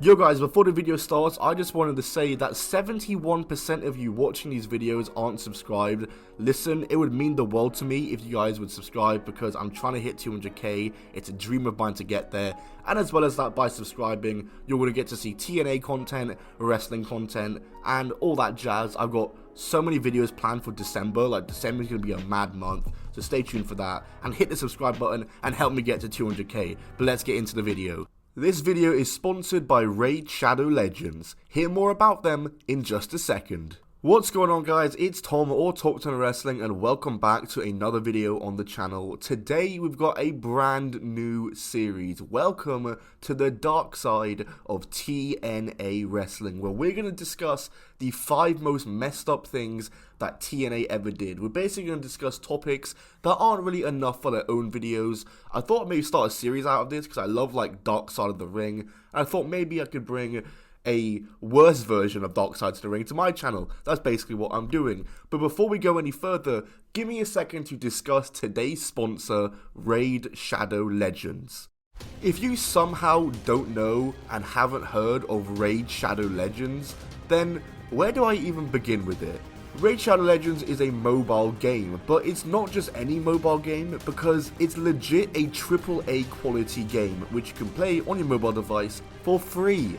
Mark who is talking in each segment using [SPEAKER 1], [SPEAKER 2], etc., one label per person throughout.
[SPEAKER 1] Yo guys, before the video starts, I just wanted to say that 71% of you watching these videos aren't subscribed. Listen, it would mean the world to me if you guys would subscribe because I'm trying to hit 200k. It's a dream of mine to get there. And as well as that, by subscribing, you're going to get to see TNA content, wrestling content, and all that jazz. I've got so many videos planned for December. Like, December is going to be a mad month. So stay tuned for that. And hit the subscribe button and help me get to 200k. But let's get into the video. This video is sponsored by Raid Shadow Legends. Hear more about them in just a second. What's going on guys, it's Tom or Talk to Wrestling and welcome back to another video on the channel. Today we've got a brand new series. Welcome to the dark side of TNA wrestling, where we're going to discuss the 5 most messed up things that TNA ever did. We're basically going to discuss topics that aren't really enough for their own videos. I thought I'd maybe start a series out of this because I love like Dark Side of the Ring, and I thought maybe I could bring a worse version of Dark Side of the Ring to my channel. That's basically what I'm doing. But before we go any further, give me a second to discuss today's sponsor, Raid Shadow Legends. If you somehow don't know and haven't heard of Raid Shadow Legends, then where do I even begin with it? Raid Shadow Legends is a mobile game, but it's not just any mobile game because it's legit a AAA quality game which you can play on your mobile device for free.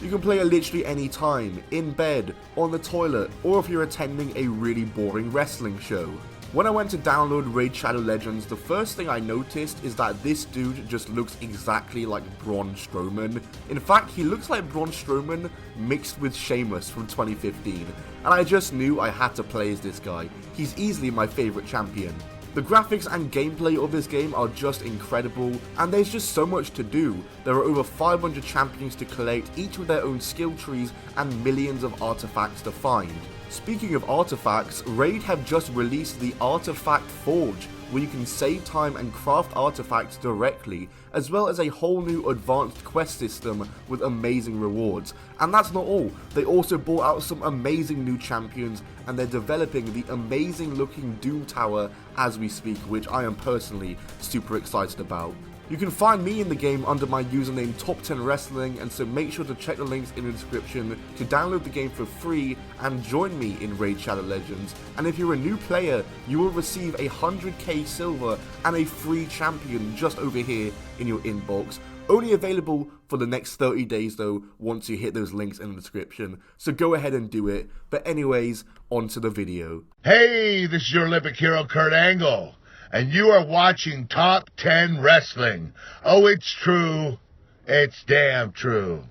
[SPEAKER 1] You can play it literally any time, in bed, on the toilet, or if you're attending a really boring wrestling show. When I went to download Raid Shadow Legends, the first thing I noticed is that this dude just looks exactly like Braun Strowman. In fact, he looks like Braun Strowman mixed with Sheamus from 2015, and I just knew I had to play as this guy. He's easily my favorite champion. The graphics and gameplay of this game are just incredible, and there's just so much to do. There are over 500 champions to collect, each with their own skill trees and millions of artifacts to find. Speaking of artifacts, Raid have just released the Artifact Forge, where you can save time and craft artifacts directly, as well as a whole new advanced quest system with amazing rewards. And that's not all, they also brought out some amazing new champions, and they're developing the amazing looking Doom Tower as we speak, which I am personally super excited about. You can find me in the game under my username Top 10 Wrestling, and so make sure to check the links in the description to download the game for free and join me in Raid Shadow Legends. And if you're a new player, you will receive 100k silver and a free champion just over here in your inbox. Only available for the next 30 days though, once you hit those links in the description. So go ahead and do it. But anyways, on to the video.
[SPEAKER 2] Hey, this is your Olympic hero Kurt Angle, and you are watching Top 10 Wrestling. Oh, it's true. It's damn true.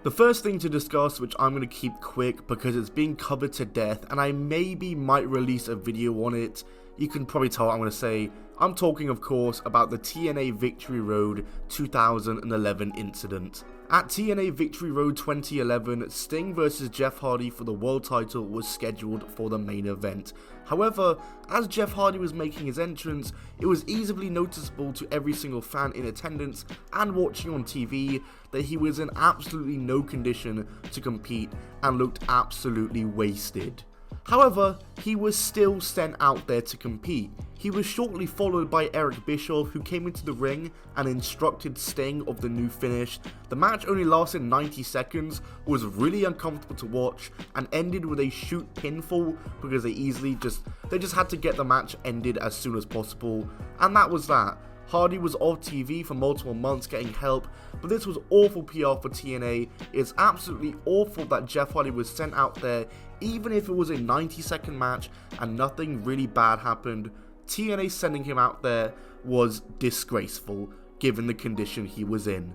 [SPEAKER 1] The first thing to discuss, which I'm going to keep quick because it's being covered to death and I maybe might release a video on it. You can probably tell what I'm going to say. I'm talking, of course, about the TNA Victory Road 2011 incident. At TNA Victory Road 2011, Sting vs Jeff Hardy for the world title was scheduled for the main event. However, as Jeff Hardy was making his entrance, it was easily noticeable to every single fan in attendance and watching on TV that he was in absolutely no condition to compete and looked absolutely wasted. However, he was still sent out there to compete. He was shortly followed by Eric Bischoff, who came into the ring and instructed Sting of the new finish. The match only lasted 90 seconds, was really uncomfortable to watch, and ended with a shoot pinfall because they just had to get the match ended as soon as possible, and that was that. Hardy was off TV for multiple months getting help, but this was awful PR for TNA. It's absolutely awful that Jeff Hardy was sent out there, even if it was a 90-second match and nothing really bad happened. TNA sending him out there was disgraceful, given the condition he was in.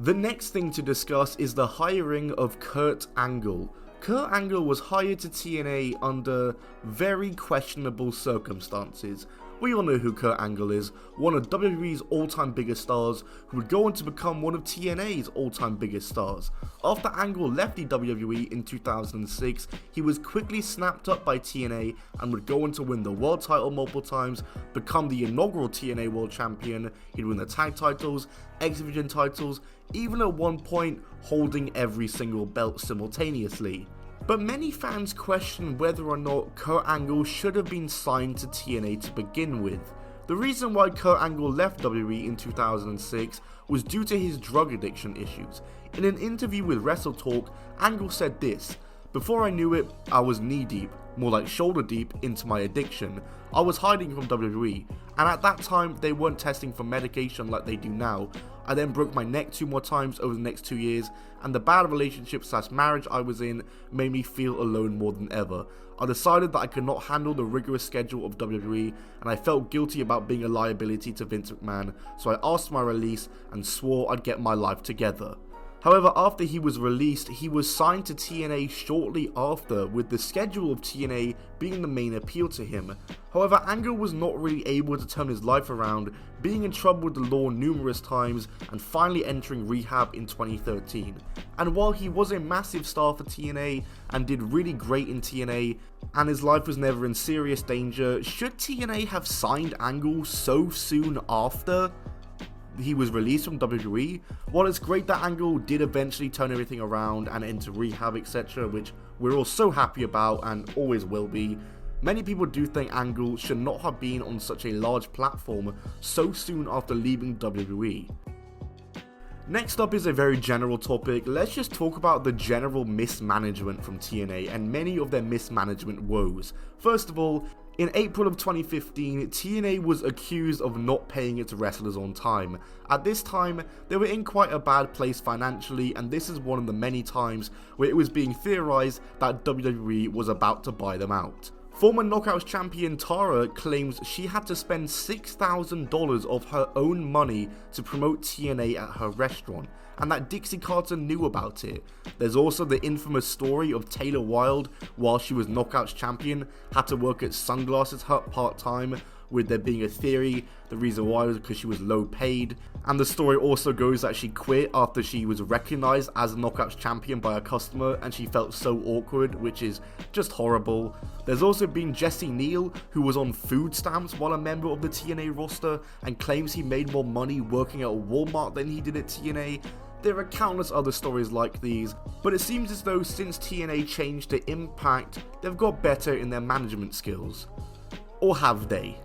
[SPEAKER 1] The next thing to discuss is the hiring of Kurt Angle. Kurt Angle was hired to TNA under very questionable circumstances. We all know who Kurt Angle is, one of WWE's all-time biggest stars, who would go on to become one of TNA's all-time biggest stars. After Angle left the WWE in 2006, he was quickly snapped up by TNA and would go on to win the world title multiple times, become the inaugural TNA world champion. He'd win the tag titles, X Division titles, even at one point holding every single belt simultaneously. But many fans question whether or not Kurt Angle should have been signed to TNA to begin with. The reason why Kurt Angle left WWE in 2006 was due to his drug addiction issues. In an interview with Wrestle Talk, Angle said this: "Before I knew it, I was knee deep, more like shoulder deep, into my addiction. I was hiding from WWE, and at that time they weren't testing for medication like they do now. I then broke my neck 2 more times over the next 2 years, and the bad relationship / marriage I was in made me feel alone more than ever. I decided that I could not handle the rigorous schedule of WWE, and I felt guilty about being a liability to Vince McMahon, so I asked for my release and swore I'd get my life together." However, after he was released, he was signed to TNA shortly after, with the schedule of TNA being the main appeal to him. However, Angle was not really able to turn his life around, being in trouble with the law numerous times and finally entering rehab in 2013. And while he was a massive star for TNA and did really great in TNA, and his life was never in serious danger, should TNA have signed Angle so soon after he was released from WWE? While it's great that Angle did eventually turn everything around and enter rehab, etc., which we're all so happy about and always will be, many people do think Angle should not have been on such a large platform so soon after leaving WWE. Next up is a very general topic. Let's just talk about the general mismanagement from TNA and many of their mismanagement woes. First of all, in April of 2015, TNA was accused of not paying its wrestlers on time. At this time, they were in quite a bad place financially, and this is one of the many times where it was being theorized that WWE was about to buy them out. Former Knockouts champion Tara claims she had to spend $6,000 of her own money to promote TNA at her restaurant, and that Dixie Carter knew about it. There's also the infamous story of Taylor Wilde, while she was Knockouts champion, had to work at Sunglasses Hut part-time, with there being a theory the reason why was because she was low paid. And the story also goes that she quit after she was recognized as a Knockouts champion by a customer and she felt so awkward, which is just horrible. There's also been Jesse Neal, who was on food stamps while a member of the TNA roster and claims he made more money working at Walmart than he did at TNA. There are countless other stories like these, but it seems as though since TNA changed to Impact, they've got better in their management skills. Or have they?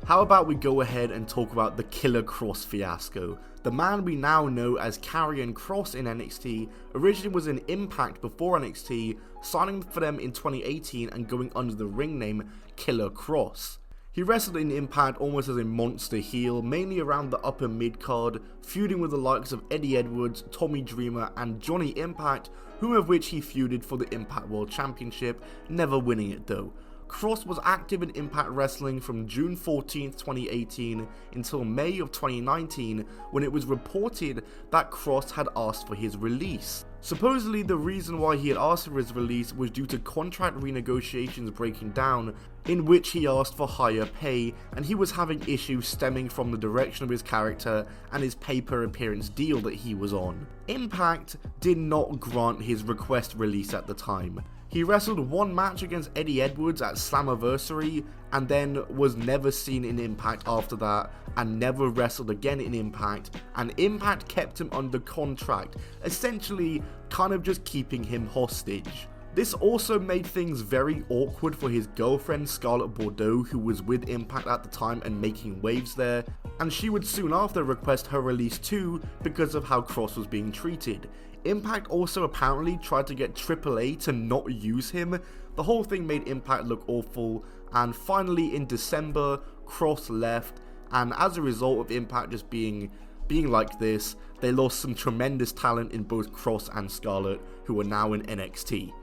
[SPEAKER 1] How about we go ahead and talk about the Killer Kross fiasco. The man we now know as Karrion Kross in NXT originally was in Impact before NXT, signing for them in 2018 and going under the ring name Killer Kross. He wrestled in Impact almost as a monster heel, mainly around the upper mid card, feuding with the likes of Eddie Edwards, Tommy Dreamer and Johnny Impact, whom of which he feuded for the Impact World Championship, never winning it though. Kross was active in Impact Wrestling from June 14th, 2018 until May of 2019, when it was reported that Kross had asked for his release. Supposedly the reason why he had asked for his release was due to contract renegotiations breaking down, in which he asked for higher pay, and he was having issues stemming from the direction of his character and his pay-per-appearance deal that he was on. Impact did not grant his request release at the time. He wrestled one match against Eddie Edwards at Slammiversary and then was never seen in Impact after that and never wrestled again in Impact, and Impact kept him under contract, essentially kind of just keeping him hostage. This also made things very awkward for his girlfriend Scarlett Bordeaux, who was with Impact at the time and making waves there, and she would soon after request her release too because of how Kross was being treated. Impact also apparently tried to get AAA to not use him. The whole thing made Impact look awful, and finally in December, Kross left, and as a result of Impact just being like this, they lost some tremendous talent in both Kross and Scarlett, who are now in NXT.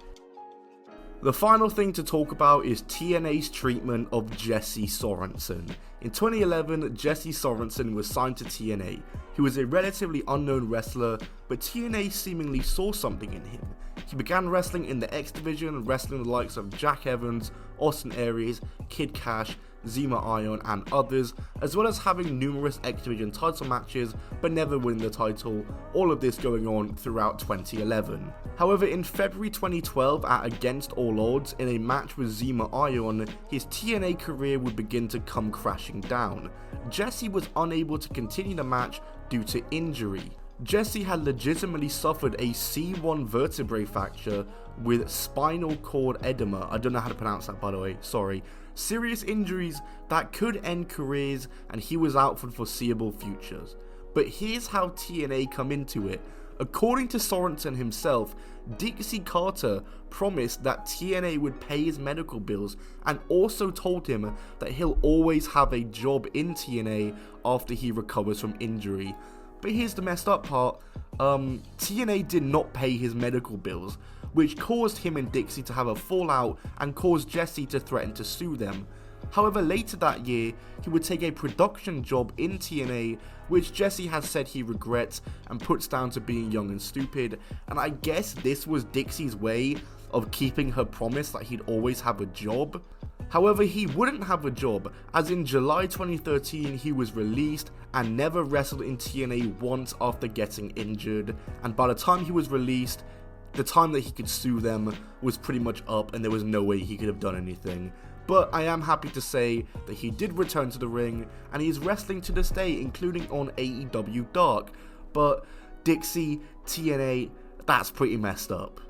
[SPEAKER 1] The final thing to talk about is TNA's treatment of Jesse Sorensen. In 2011, Jesse Sorensen was signed to TNA. He was a relatively unknown wrestler, but TNA seemingly saw something in him. He began wrestling in the X Division, wrestling the likes of Jack Evans, Austin Aries, Kid Cash, Zema Ion and others, as well as having numerous X Division title matches but never winning the title, all of this going on throughout 2011. However, in February 2012 at Against All Odds, in a match with Zema Ion, his TNA career would begin to come crashing down. Jesse was unable to continue the match due to injury. Jesse had legitimately suffered a C1 vertebrae fracture with spinal cord edema. I don't know how to pronounce that, by the way, sorry. Serious injuries that could end careers, and he was out for the foreseeable futures. But here's how TNA come into it. According to Sorensen himself, Dixie Carter promised that TNA would pay his medical bills and also told him that he'll always have a job in TNA after he recovers from injury. But here's the messed up part, TNA did not pay his medical bills, which caused him and Dixie to have a fallout and caused Jesse to threaten to sue them. However, later that year, he would take a production job in TNA, which Jesse has said he regrets and puts down to being young and stupid, and I guess this was Dixie's way of keeping her promise that he'd always have a job. However, he wouldn't have a job, as in July 2013 he was released and never wrestled in TNA once after getting injured, and by the time he was released, the time that he could sue them was pretty much up and there was no way he could have done anything. But I am happy to say that he did return to the ring and he is wrestling to this day, including on AEW Dark. But Dixie, TNA, that's pretty messed up.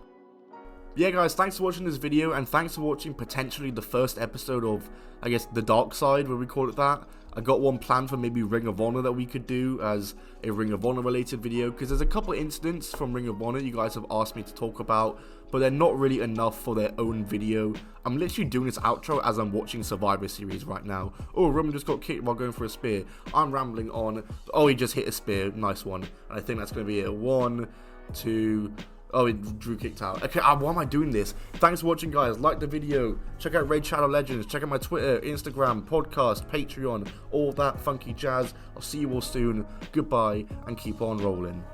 [SPEAKER 1] Yeah guys, thanks for watching this video and thanks for watching potentially the first episode of, I guess, the dark side, where we call it that. I got one planned for maybe Ring of Honor that we could do as a Ring of Honor related video, because there's a couple of incidents from Ring of Honor you guys have asked me to talk about, but they're not really enough for their own video. I'm literally doing this outro as I'm watching Survivor Series right now. Oh, Roman just got kicked while going for a spear. I'm rambling on. Oh, he just hit a spear. Nice one. And I think that's going to be it. 1, 2... Oh, Drew kicked out. Okay, why am I doing this? Thanks for watching, guys. Like the video. Check out Raid Shadow Legends. Check out my Twitter, Instagram, podcast, Patreon, all that funky jazz. I'll see you all soon. Goodbye, and keep on rolling.